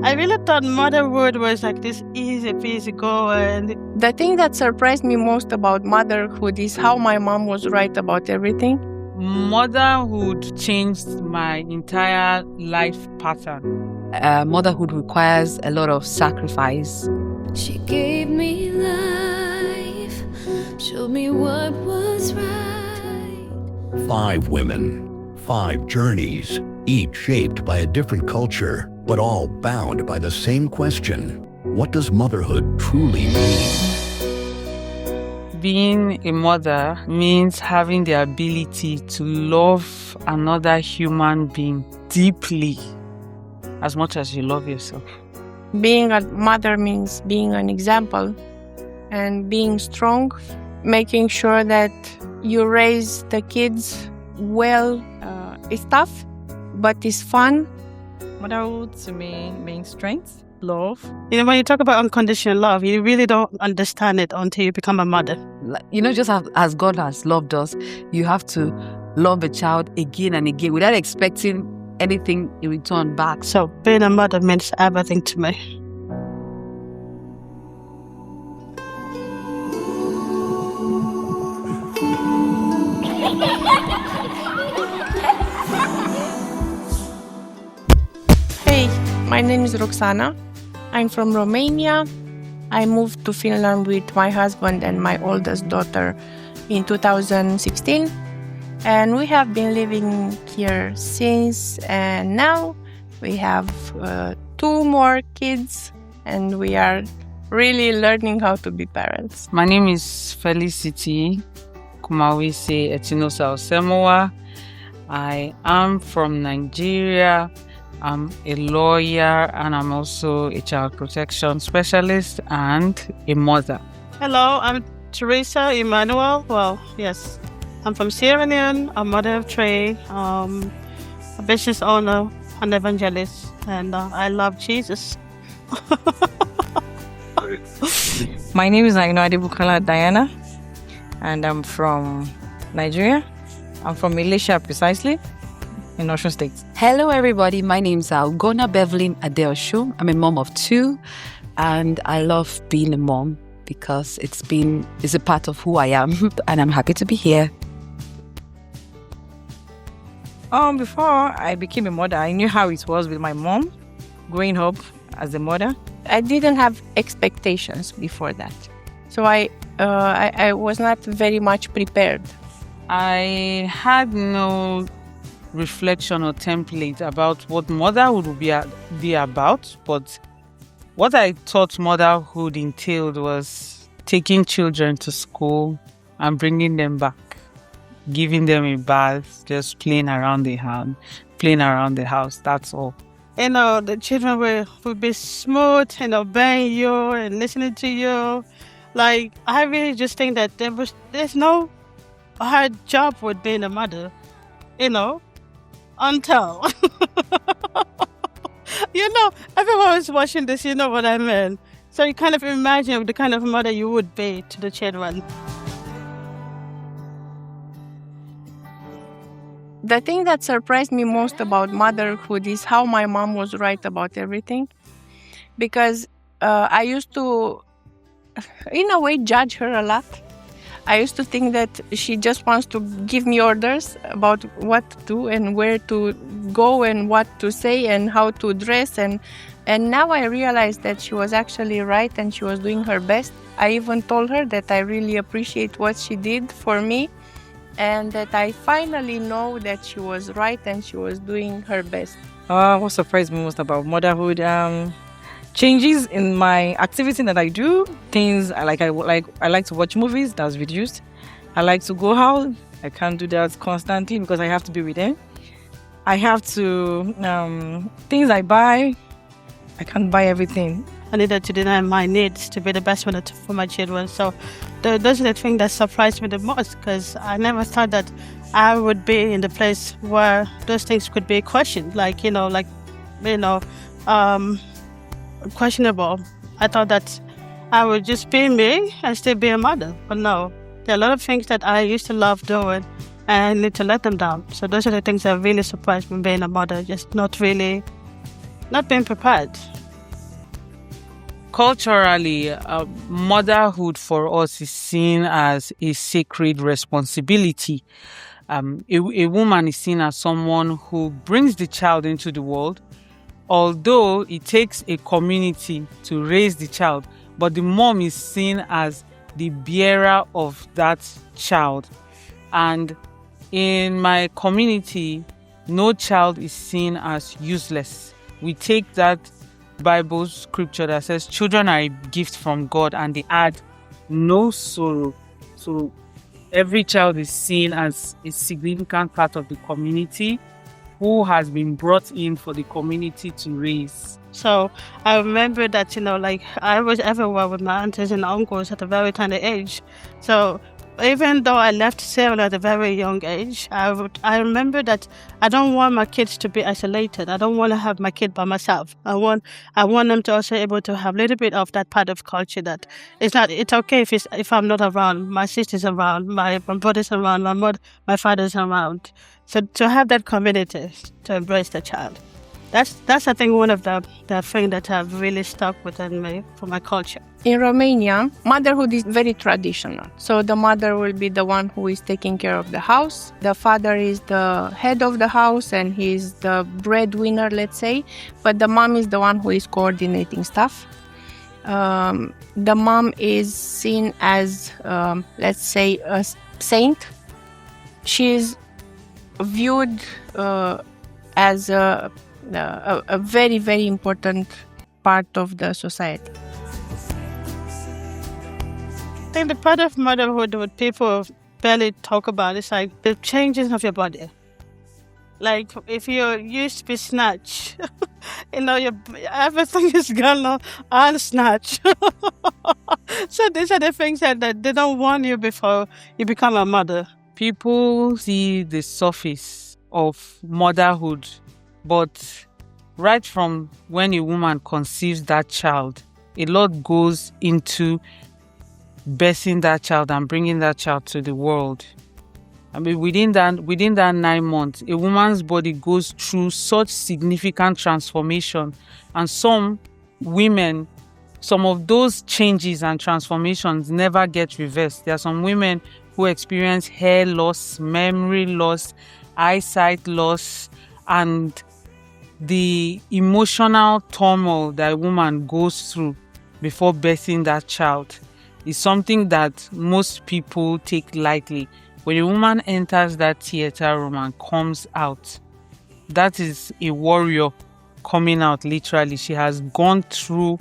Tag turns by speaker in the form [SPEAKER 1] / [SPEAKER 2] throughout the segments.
[SPEAKER 1] I really thought motherhood was like this easy peasy going.
[SPEAKER 2] The thing that surprised me most about motherhood is how my mom was right about everything.
[SPEAKER 3] Motherhood changed my entire life pattern.
[SPEAKER 4] Motherhood requires a lot of sacrifice.
[SPEAKER 5] She gave me life, showed me what was right.
[SPEAKER 6] 5 women, 5 journeys, each shaped by a different culture, but all bound by the same question: what does motherhood truly mean?
[SPEAKER 3] Being a mother means having the ability to love another human being deeply, as much as you love yourself.
[SPEAKER 2] Being a mother means being an example and being strong, making sure that you raise the kids well. It's tough, but it's fun.
[SPEAKER 7] Motherhood to me means strength, love.
[SPEAKER 1] When you talk about unconditional love, you really don't understand it until you become a mother.
[SPEAKER 4] Just as God has loved us, you have to love a child again and again without expecting anything in return back.
[SPEAKER 1] So being a mother means everything to me.
[SPEAKER 2] Hey, my name is Roxana. I'm from Romania. I moved to Finland with my husband and my oldest daughter in 2016. And we have been living here since, and now we have 2 more kids, and we are really learning how to be parents.
[SPEAKER 3] My name is Felicity Kumawise Etinosa Osemowa. I am from Nigeria. I'm a lawyer, and I'm also a child protection specialist and a mother.
[SPEAKER 1] Hello, I'm Teresa Emmanuel. Well, yes, I'm from Sierra Leone, a mother of 3, a business owner, an evangelist, and I love Jesus.
[SPEAKER 7] My name is Aino Adebukala Diana, and I'm from Nigeria. I'm from Malaysia, precisely, in Osun State.
[SPEAKER 4] Hello everybody, my name's Ugonna Bevelyn Adeosho. I'm a mom of 2, and I love being a mom because it's a part of who I am, and I'm happy to be here.
[SPEAKER 7] Before I became a mother, I knew how it was with my mom growing up as a mother.
[SPEAKER 2] I didn't have expectations before that, so I was not very much prepared.
[SPEAKER 3] I had no reflection or template about what motherhood would be about, but what I thought motherhood entailed was taking children to school and bringing them back, giving them a bath, just playing around the house. That's all.
[SPEAKER 1] The children will be smooth and obeying you and listening to you. Like, I really just think that there's no hard job with being a mother, until everyone was watching this, you know what I mean. So you kind of imagine the kind of mother you would be to the children.
[SPEAKER 2] The thing that surprised me most about motherhood is how my mom was right about everything. Because I used to, in a way, judge her a lot. I used to think that she just wants to give me orders about what to do and where to go and what to say and how to dress. And now I realized that she was actually right and she was doing her best. I even told her that I really appreciate what she did for me, and that I finally know that she was right and she was doing her best.
[SPEAKER 7] What surprised me most about motherhood? Changes in my activity that I do. Things I like to watch movies. That's reduced. I like to go out. I can't do that constantly because I have to be with them. I have to things I buy. I can't buy everything.
[SPEAKER 1] I needed to deny my needs to be the best one for my children. So those are the things that surprised me the most, because I never thought that I would be in the place where those things could be questioned, questionable. I thought that I would just be me and still be a mother. But no, there are a lot of things that I used to love doing and I need to let them down. So those are the things that really surprised me being a mother, just not being prepared.
[SPEAKER 3] Culturally, motherhood for us is seen as a sacred responsibility. A woman is seen as someone who brings the child into the world, although it takes a community to raise the child, but the mom is seen as the bearer of that child. And in my community, no child is seen as useless. We take that Bible scripture that says children are a gift from God and they add no sorrow. So every child is seen as a significant part of the community who has been brought in for the community to raise.
[SPEAKER 1] So I remember that, like I was everywhere with my aunties and uncles at a very tiny age. So even though I left Sierra Leone at a very young age, I remember that I don't want my kids to be isolated. I don't want to have my kid by myself. I want them to also able to have a little bit of that part of culture that it's okay if I'm not around, my sister's around, my brother's around, my father's around. So to have that community to embrace the child. That's I think one of the things that have really stuck within me for my culture.
[SPEAKER 2] In Romania, motherhood is very traditional. So the mother will be the one who is taking care of the house. The father is the head of the house and he's the breadwinner, let's say. But the mom is the one who is coordinating stuff. The mom is seen as, let's say, a saint. She's viewed as a very, very important part of the society.
[SPEAKER 1] I think the part of motherhood that people barely talk about is like the changes of your body. Like if you're used to be snatched, everything is gonna unsnatch. So these are the things that they don't warn you before you become a mother.
[SPEAKER 3] People see the surface of motherhood, but right from when a woman conceives that child, a lot goes into birthing that child and bringing that child to the world. I mean, within that 9 months, a woman's body goes through such significant transformation. And some women, some of those changes and transformations never get reversed. There are some women who experience hair loss, memory loss, eyesight loss, and the emotional turmoil that a woman goes through before birthing that child is something that most people take lightly. When a woman enters that theater room and comes out, that is a warrior coming out, literally. She has gone through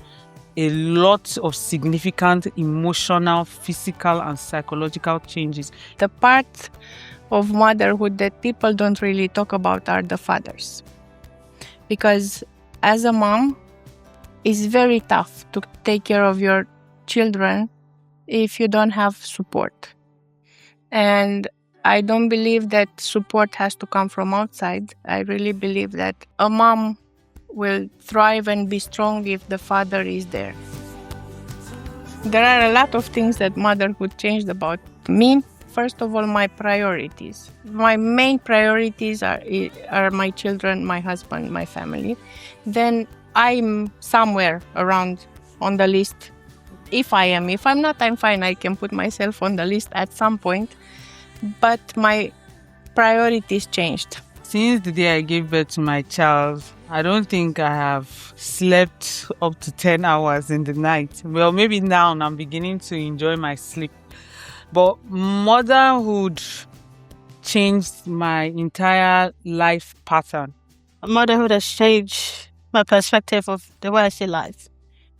[SPEAKER 3] a lot of significant emotional, physical, and psychological changes.
[SPEAKER 2] The part of motherhood that people don't really talk about are the fathers. Because as a mom, it's very tough to take care of your children if you don't have support. And I don't believe that support has to come from outside. I really believe that a mom will thrive and be strong if the father is there. There are a lot of things that motherhood changed about me. First of all, my priorities. My main priorities are my children, my husband, my family. Then I'm somewhere around on the list. If I'm not, I'm fine. I can put myself on the list at some point. But my priorities changed.
[SPEAKER 3] Since the day I gave birth to my child, I don't think I have slept up to 10 hours in the night. Well, maybe now I'm beginning to enjoy my sleep. But motherhood changed my entire life pattern.
[SPEAKER 1] Motherhood has changed my perspective of the way I see life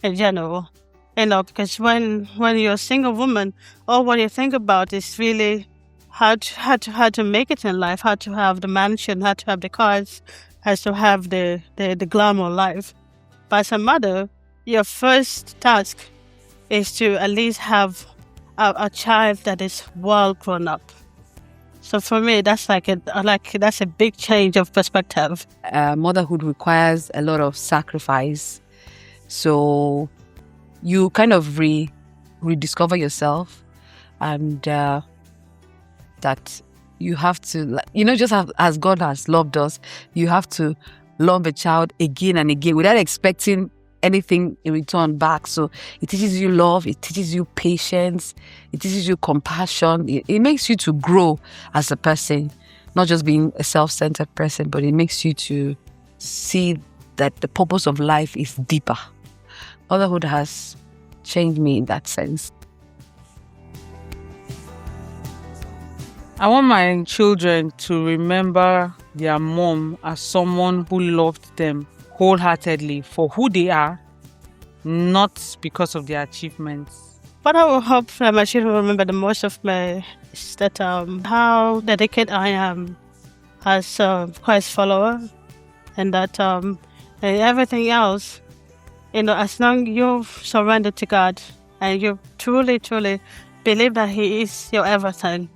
[SPEAKER 1] in general. Because when you're a single woman, all what you think about is really how to make it in life, how to have the mansion, how to have the cars, how to have the glamour life. But as a mother, your first task is to at least have a child that is well grown up. So for me, that's that's a big change of perspective.
[SPEAKER 4] Motherhood requires a lot of sacrifice. So you kind of rediscover yourself, and that you have to, just as God has loved us, you have to love a child again and again without expecting anything in return back. So it teaches you love, it teaches you patience, it teaches you compassion. It makes you to grow as a person, not just being a self-centered person, but it makes you to see that the purpose of life is deeper. Motherhood has changed me in that sense.
[SPEAKER 3] I want my children to remember their mom as someone who loved them wholeheartedly for who they are, not because of their achievements.
[SPEAKER 1] What I will hope that my children will remember the most of me is that how dedicated I am as Christ follower, and that and everything else, as long you've surrendered to God and you truly, truly believe that He is your everything,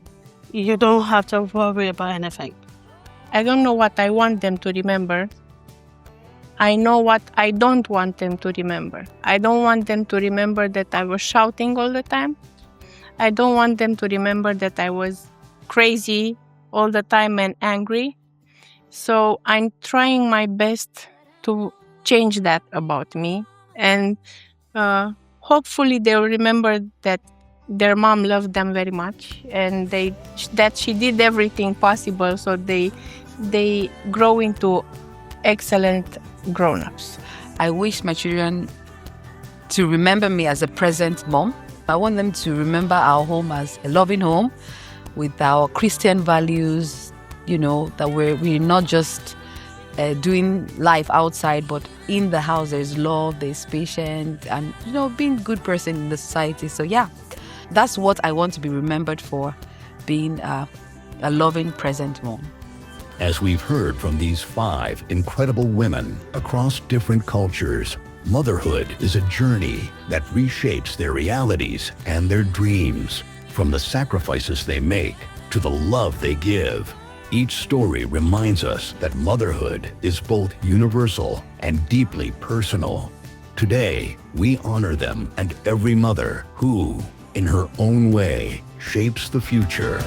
[SPEAKER 1] you don't have to worry about anything.
[SPEAKER 2] I don't know what I want them to remember. I know what I don't want them to remember. I don't want them to remember that I was shouting all the time. I don't want them to remember that I was crazy all the time and angry. So I'm trying my best to change that about me. And hopefully they'll remember that their mom loved them very much, and that she did everything possible so they grow into excellent grown-ups.
[SPEAKER 4] I wish my children to remember me as a present mom. I want them to remember our home as a loving home with our Christian values, that we're not just doing life outside, but in the house there's love, there's patience, and being a good person in the society. So yeah, that's what I want to be remembered for, being a loving present mom.
[SPEAKER 6] As we've heard from these 5 incredible women across different cultures, motherhood is a journey that reshapes their realities and their dreams. From the sacrifices they make to the love they give, each story reminds us that motherhood is both universal and deeply personal. Today, we honor them and every mother who, in her own way, shapes the future.